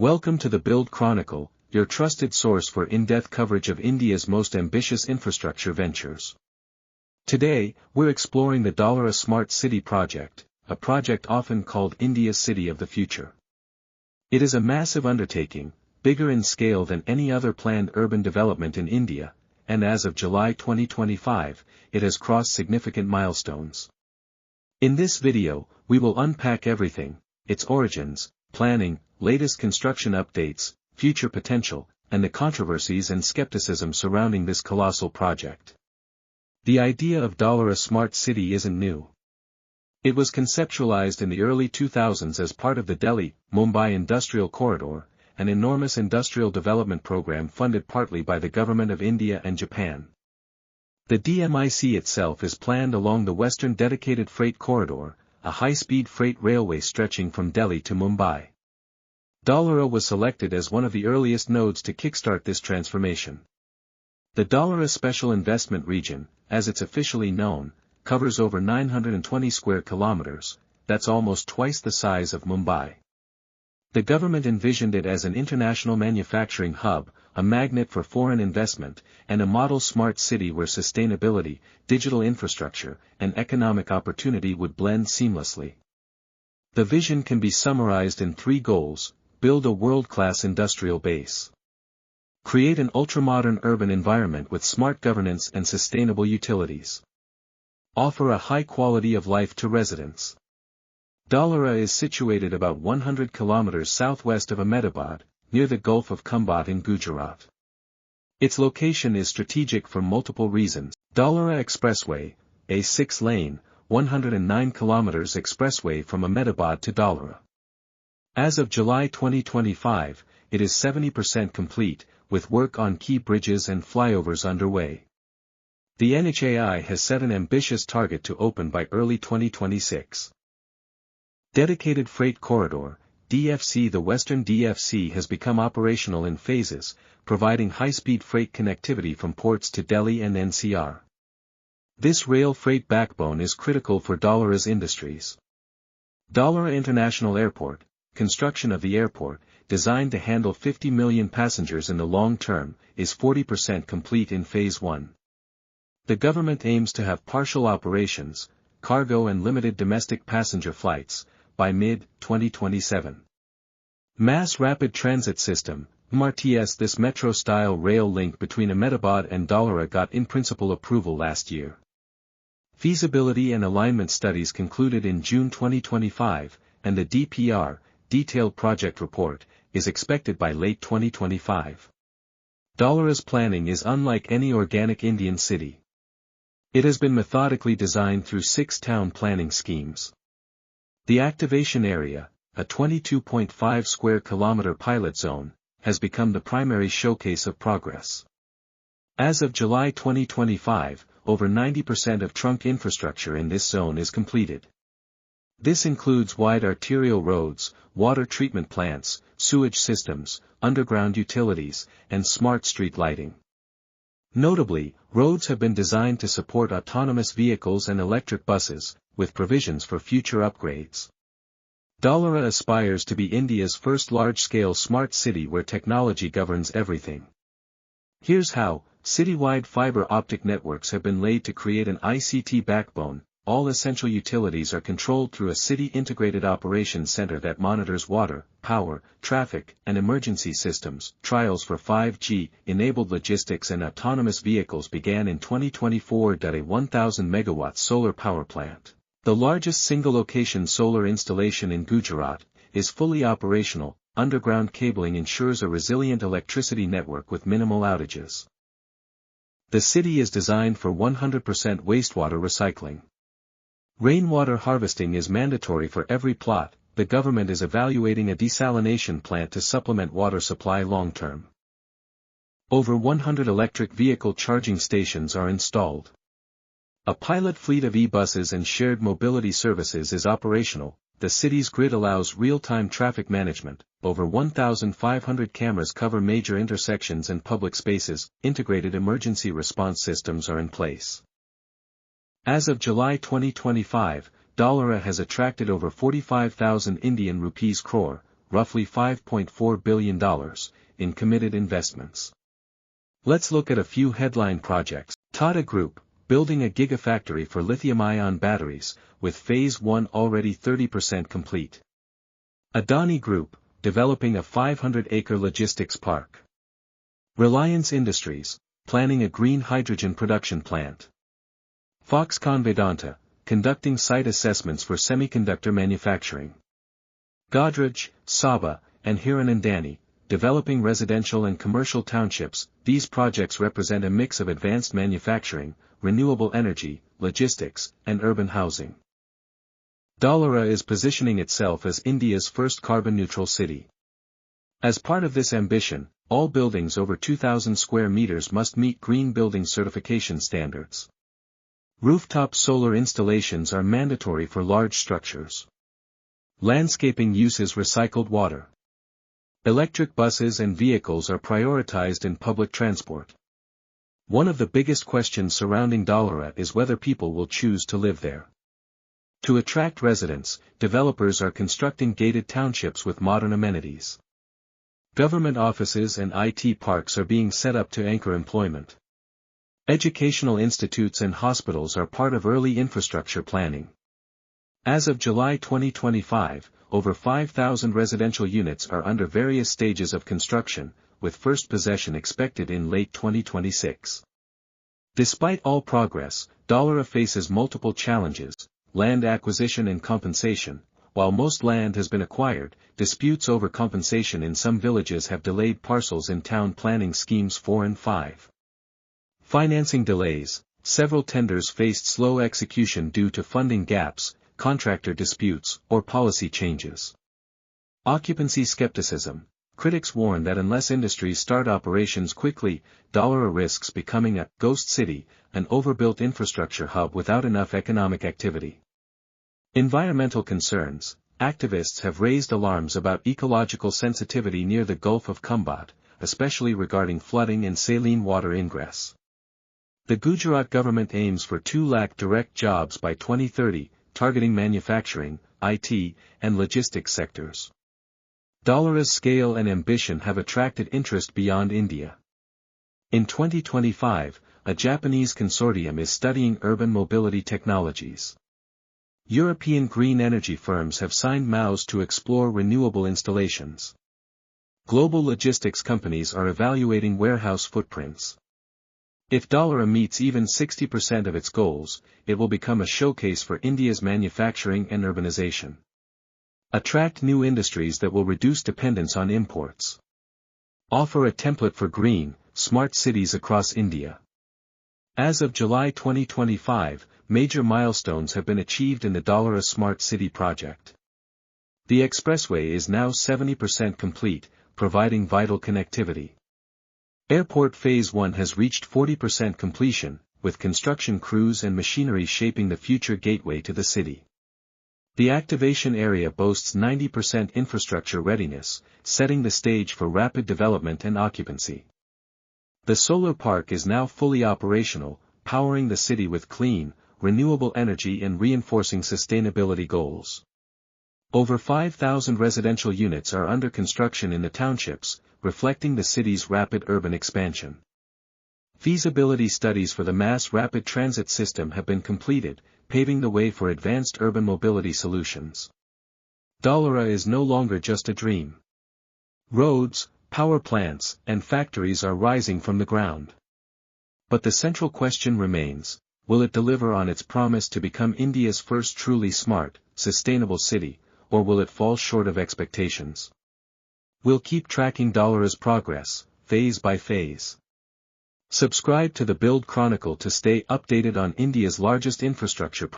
Welcome to the Build Chronicle, your trusted source for in-depth coverage of India's most ambitious infrastructure ventures. Today, we're exploring the Dholera Smart City project, a project often called India's City of the Future. It is a massive undertaking, bigger in scale than any other planned urban development in India, and as of July 2025, it has crossed significant milestones. In this video, we will unpack everything: its origins, planning, latest construction updates, future potential, and the controversies and skepticism surrounding this colossal project. The idea of Dholera Smart City isn't new. It was conceptualized in the early 2000s as part of the Delhi-Mumbai Industrial Corridor, an enormous industrial development program funded partly by the Government of India and Japan. The DMIC itself is planned along the Western Dedicated Freight Corridor, a high-speed freight railway stretching from Delhi to Mumbai. Dholera was selected as one of the earliest nodes to kickstart this transformation. The Dholera Special Investment Region, as it's officially known, covers over 920 square kilometers, that's almost twice the size of Mumbai. The government envisioned it as an international manufacturing hub, a magnet for foreign investment, and a model smart city where sustainability, digital infrastructure, and economic opportunity would blend seamlessly. The vision can be summarized in three goals: build a world-class industrial base, create an ultramodern urban environment with smart governance and sustainable utilities, offer a high quality of life to residents. Dholera is situated about 100 kilometers southwest of Ahmedabad, near the Gulf of Khambhat in Gujarat. Its location is strategic for multiple reasons. Dholera Expressway, a 6-lane, 109 kilometers expressway from Ahmedabad to Dholera. As of July 2025, it is 70% complete, with work on key bridges and flyovers underway. The NHAI has set an ambitious target to open by early 2026. Dedicated Freight Corridor, DFC. The Western DFC has become operational in phases, providing high-speed freight connectivity from ports to Delhi and NCR. This rail freight backbone is critical for Dholera's industries. Dholera International Airport. Construction of the airport, designed to handle 50 million passengers in the long term, is 40% complete in Phase 1. The government aims to have partial operations, cargo and limited domestic passenger flights, by mid-2027. Mass Rapid Transit System, MRTS. This metro-style rail link between Ahmedabad and Dholera got in-principle approval last year. Feasibility and alignment studies concluded in June 2025, and the DPR, Detailed Project Report, is expected by late 2025. Dholera's planning is unlike any organic Indian city. It has been methodically designed through 6 town planning schemes. The activation area, a 22.5 square kilometer pilot zone, has become the primary showcase of progress. As of July 2025, over 90% of trunk infrastructure in this zone is completed. This includes wide arterial roads, water treatment plants, sewage systems, underground utilities, and smart street lighting. Notably, roads have been designed to support autonomous vehicles and electric buses, with provisions for future upgrades. Dholera aspires to be India's first large-scale smart city where technology governs everything. Here's how: citywide fiber optic networks have been laid to create an ICT backbone. All essential utilities are controlled through a city integrated operations center that monitors water, power, traffic, and emergency systems. Trials for 5G-enabled logistics and autonomous vehicles began in 2024. A 1,000 megawatt solar power plant, the largest single-location solar installation in Gujarat, is fully operational. Underground cabling ensures a resilient electricity network with minimal outages. The city is designed for 100% wastewater recycling. Rainwater harvesting is mandatory for every plot. The government is evaluating a desalination plant to supplement water supply long-term. Over 100 electric vehicle charging stations are installed. A pilot fleet of e-buses and shared mobility services is operational. The city's grid allows real-time traffic management. Over 1,500 cameras cover major intersections and public spaces. Integrated emergency response systems are in place. As of July 2025, Dholera has attracted over 45,000 Indian rupees crore, roughly $5.4 billion, in committed investments. Let's look at a few headline projects. Tata Group, building a gigafactory for lithium-ion batteries, with Phase 1 already 30% complete. Adani Group, developing a 500-acre logistics park. Reliance Industries, planning a green hydrogen production plant. Foxconn Vedanta, conducting site assessments for semiconductor manufacturing. Godrej, Sabha, and Hiranandani, developing residential and commercial townships. These projects represent a mix of advanced manufacturing, renewable energy, logistics, and urban housing. Dholera is positioning itself as India's first carbon-neutral city. As part of this ambition, all buildings over 2,000 square meters must meet green building certification standards. Rooftop solar installations are mandatory for large structures. Landscaping uses recycled water. Electric buses and vehicles are prioritized in public transport. One of the biggest questions surrounding Dholera is whether people will choose to live there. To attract residents, developers are constructing gated townships with modern amenities. Government offices and IT parks are being set up to anchor employment. Educational institutes and hospitals are part of early infrastructure planning. As of July 2025, over 5,000 residential units are under various stages of construction, with first possession expected in late 2026. Despite all progress, Dholera faces multiple challenges: land acquisition and compensation. While most land has been acquired, disputes over compensation in some villages have delayed parcels in town planning schemes 4 and 5. Financing delays. Several tenders faced slow execution due to funding gaps, contractor disputes, or policy changes. Occupancy skepticism. Critics warn that unless industries start operations quickly, Dholera risks becoming a ghost city, an overbuilt infrastructure hub without enough economic activity. Environmental concerns. Activists have raised alarms about ecological sensitivity near the Gulf of Khumbat, especially regarding flooding and saline water ingress. The Gujarat government aims for 2 lakh direct jobs by 2030, targeting manufacturing, IT, and logistics sectors. Dholera's scale and ambition have attracted interest beyond India. In 2025, a Japanese consortium is studying urban mobility technologies. European green energy firms have signed MOUs to explore renewable installations. Global logistics companies are evaluating warehouse footprints. If Dholera meets even 60% of its goals, it will become a showcase for India's manufacturing and urbanization. Attract new industries that will reduce dependence on imports. Offer a template for green, smart cities across India. As of July 2025, major milestones have been achieved in the Dholera Smart City project. The expressway is now 70% complete, providing vital connectivity. Airport Phase 1 has reached 40% completion, with construction crews and machinery shaping the future gateway to the city. The activation area boasts 90% infrastructure readiness, setting the stage for rapid development and occupancy. The solar park is now fully operational, powering the city with clean, renewable energy and reinforcing sustainability goals. Over 5,000 residential units are under construction in the townships, reflecting the city's rapid urban expansion. Feasibility studies for the mass rapid transit system have been completed, paving the way for advanced urban mobility solutions. Dholera is no longer just a dream. Roads, power plants, and factories are rising from the ground. But the central question remains: will it deliver on its promise to become India's first truly smart, sustainable city, or will it fall short of expectations? We'll keep tracking Dholera's progress, phase by phase. Subscribe to the Build Chronicle to stay updated on India's largest infrastructure